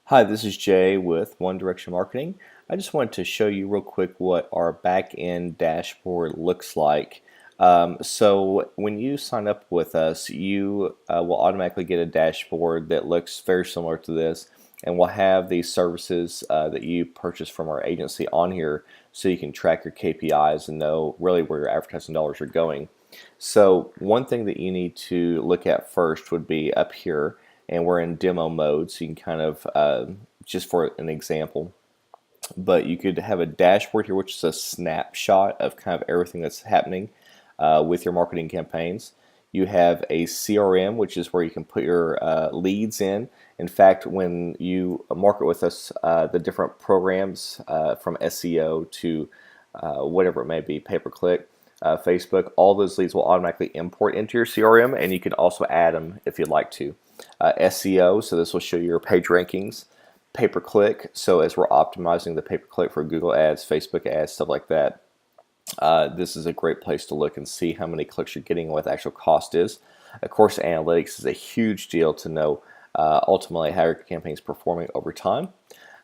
Hi, this is Jay with One Direction Marketing. I just wanted to show you real quick what our back end dashboard looks like. So when you sign up with us, you will automatically get a dashboard that looks very similar to this, and will have the services that you purchase from our agency on here, so you can track your KPIs and know really where your advertising dollars are going. So one thing that you need to look at first would be up here, and we're in demo mode, so you can kind of, just for an example, but you could have a dashboard here, which is a snapshot of kind of everything that's happening with your marketing campaigns. You have a CRM, which is where you can put your leads in. In fact, when you market with us, the different programs from SEO to whatever it may be, pay-per-click, Facebook, all those leads will automatically import into your CRM, and you can also add them if you'd like to. SEO, so this will show your page rankings. Pay-per-click, so as we're optimizing the pay-per-click for Google ads, Facebook ads, stuff like that, this is a great place to look and see how many clicks you're getting and what the actual cost is. Of course, analytics is a huge deal to know ultimately how your campaign is performing over time.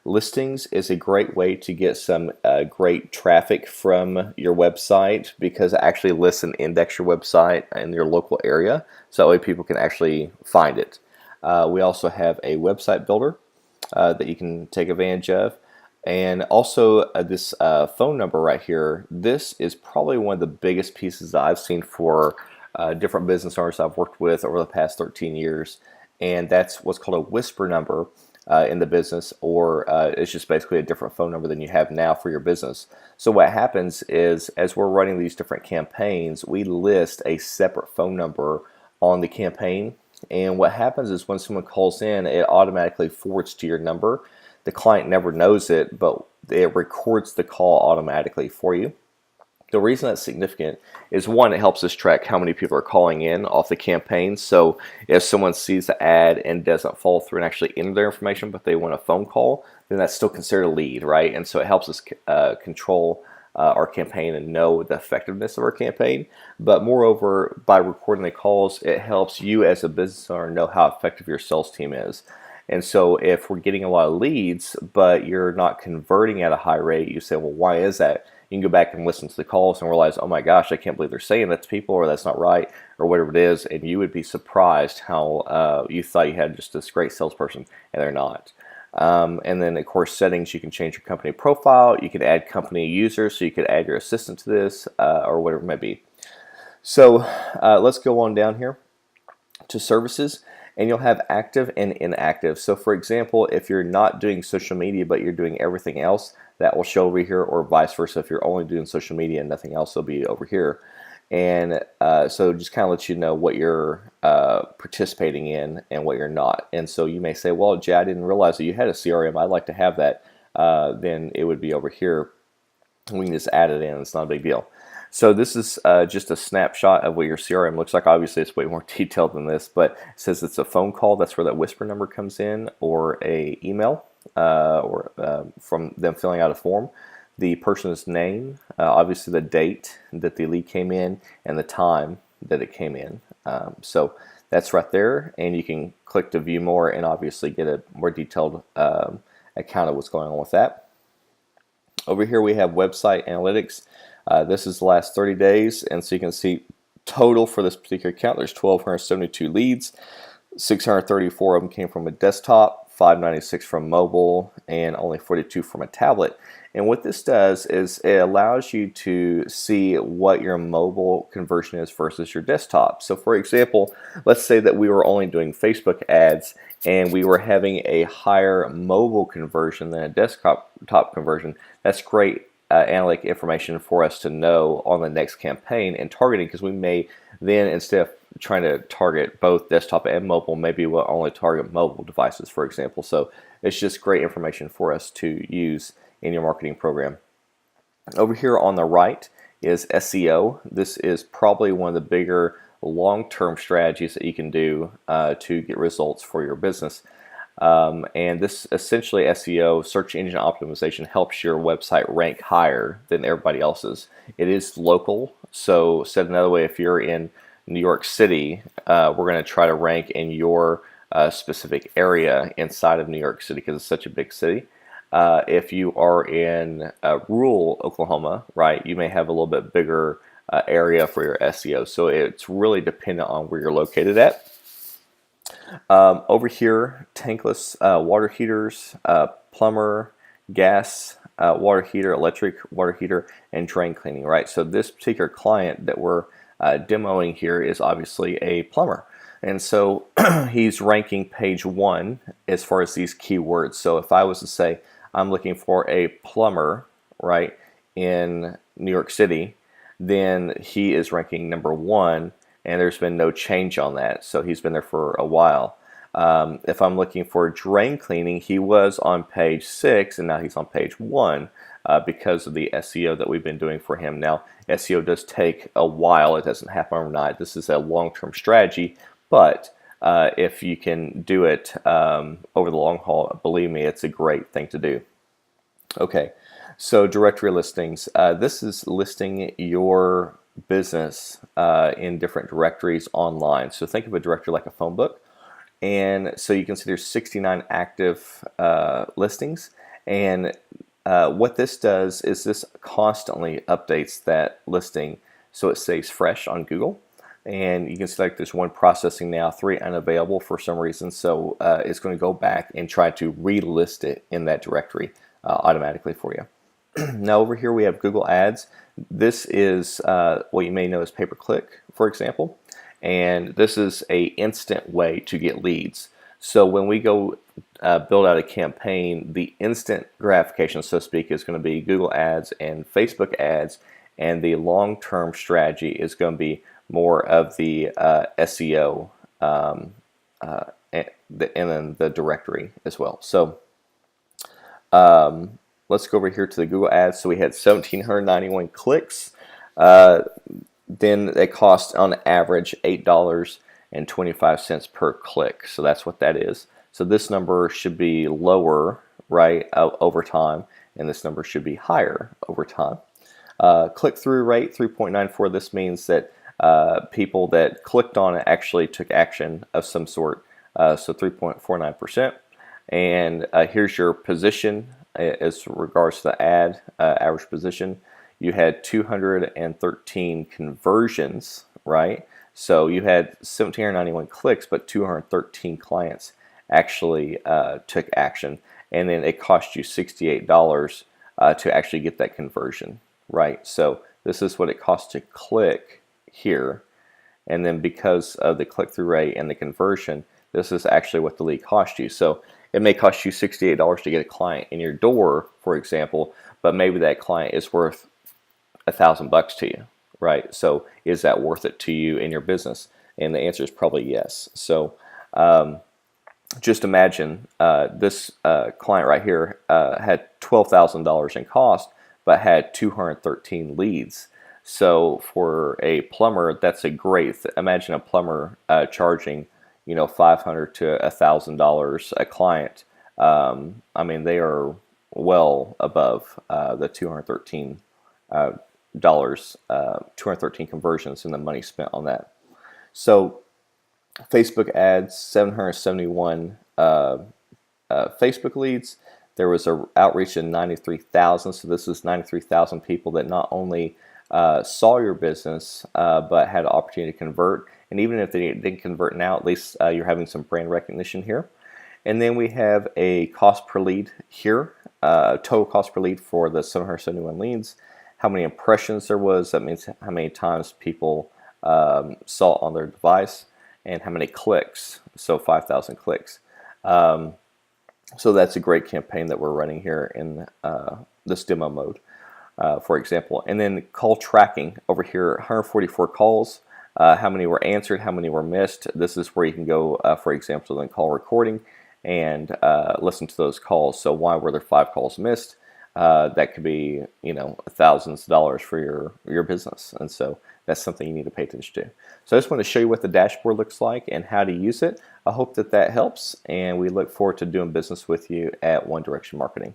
Listings is a great way to get some great traffic from your website, because it actually lists and index your website in your local area, so that way people can actually find it. We also have a website builder that you can take advantage of. And also this phone number right here, this is probably one of the biggest pieces that I've seen for different business owners I've worked with over the past 13 years. And that's what's called a whisper number in the business, or it's just basically a different phone number than you have now for your business. So what happens is, as we're running these different campaigns, we list a separate phone number on the campaign. And what happens is when someone calls in, it automatically forwards to your number. The client never knows it, but it records the call automatically for you. The reason that's significant is, one, it helps us track how many people are calling in off the campaign. So if someone sees the ad and doesn't follow through and actually enter their information, but they want a phone call, then that's still considered a lead, right? And so it helps us control our campaign and know the effectiveness of our campaign. But moreover, by recording the calls, it helps you as a business owner know how effective your sales team is. And so if we're getting a lot of leads, but you're not converting at a high rate, you say, well, why is that? You can go back and listen to the calls and realize, oh my gosh, I can't believe they're saying that to people, or that's not right, or whatever it is. And you would be surprised how you thought you had just this great salesperson, and they're not. And then, of course, settings, you can change your company profile. You can add company users, so you could add your assistant to this, or whatever it may be. So let's go on down here to services, and you'll have active and inactive. So for example, if you're not doing social media but you're doing everything else, that will show over here, or vice versa. If you're only doing social media and nothing else, it'll be over here. And so just kind of let you know what you're participating in and what you're not. And so you may say, well, Jay, I didn't realize that you had a CRM. I'd like to have that. Then it would be over here. We can just add it in. It's not a big deal. So this is just a snapshot of what your CRM looks like. Obviously, it's way more detailed than this, but it says it's a phone call. That's where that whisper number comes in, or a email, or from them filling out a form. The person's name, obviously the date that the lead came in, and the time that it came in. So that's right there, and you can click to view more and obviously get a more detailed account of what's going on with that. Over here we have website analytics. This is the last 30 days, and so you can see total for this particular account. There's 1,272 leads. 634 of them came from a desktop, 596 from mobile, and only 42 from a tablet. And what this does is it allows you to see what your mobile conversion is versus your desktop. So for example, let's say that we were only doing Facebook ads and we were having a higher mobile conversion than a desktop conversion. That's great analytic information for us to know on the next campaign and targeting, because we may then, instead of trying to target both desktop and mobile, maybe we'll only target mobile devices, for example. So it's just great information for us to use in your marketing program. Over here on the right is SEO. This is probably one of the bigger long-term strategies that you can do to get results for your business. And this essentially, SEO, search engine optimization, helps your website rank higher than everybody else's. It is local, so said another way, if you're in New York City, we're going to try to rank in your specific area inside of New York City because it's such a big city. If you are in rural Oklahoma, right, you may have a little bit bigger area for your SEO. So it's really dependent on where you're located at. Over here, tankless water heaters, plumber, gas water heater, electric water heater, and drain cleaning, right? So this particular client that we're demoing here is obviously a plumber. And so he's ranking page 1 as far as these keywords. So if I was to say, I'm looking for a plumber, right, in New York City, then he is ranking number 1, and there's been no change on that. So he's been there for a while. If I'm looking for drain cleaning, he was on page 6, and now he's on page 1 because of the SEO that we've been doing for him. Now, SEO does take a while. It doesn't happen overnight. This is a long-term strategy, but if you can do it over the long haul, believe me, it's a great thing to do. Okay, so directory listings. This is listing your business in different directories online. So think of a directory like a phone book. And so you can see there's 69 active listings. And what this does is this constantly updates that listing so it stays fresh on Google. And you can see like there's 1 processing now, 3 unavailable for some reason. So it's going to go back and try to relist it in that directory automatically for you. Now over here we have Google Ads. This is what you may know as pay-per-click, for example. And this is a instant way to get leads. So when we go build out a campaign, the instant gratification, so to speak, is going to be Google Ads and Facebook Ads, and the long-term strategy is going to be more of the SEO and then the directory as well. So let's go over here to the Google Ads. So we had 1,791 clicks. Then it costs on average $8.25 per click. So that's what that is. So this number should be lower, right, over time, and this number should be higher over time. Click-through rate, 3.94. This means that people that clicked on it actually took action of some sort, so 3.49%. And here's your position as regards to the ad, average position. You had 213 conversions, right? So you had 1,791 clicks, but 213 clients actually took action. And then it cost you $68 to actually get that conversion, right? So this is what it costs to click here. And then because of the click-through rate and the conversion, this is actually what the lead cost you. So it may cost you $68 to get a client in your door, for example, but maybe that client is worth $1,000 to you, right? So is that worth it to you in your business? And the answer is probably yes. So just imagine this client right here had $12,000 in cost, but had 213 leads. So for a plumber, that's a great. Imagine a plumber charging, $500 to $1,000 a client. I mean, they are well above the 213 213 conversions and the money spent on that. So Facebook ads, 771 Facebook leads. There was a outreach in 93,000. So this is 93,000 people that not only saw your business, but had an opportunity to convert. And even if they didn't convert now, at least you're having some brand recognition here. And then we have a cost per lead here, total cost per lead for the 771 leads. How many impressions there was, that means how many times people saw it on their device, and how many clicks, so 5,000 clicks. So that's a great campaign that we're running here in this demo mode, for example. And then call tracking over here, 144 calls, how many were answered, how many were missed. This is where you can go, for example, then call recording and listen to those calls. So why were there 5 calls missed? That could be, thousands of dollars for your business. And so that's something you need to pay attention to. So I just want to show you what the dashboard looks like and how to use it. I hope that helps, and we look forward to doing business with you at One Direction Marketing.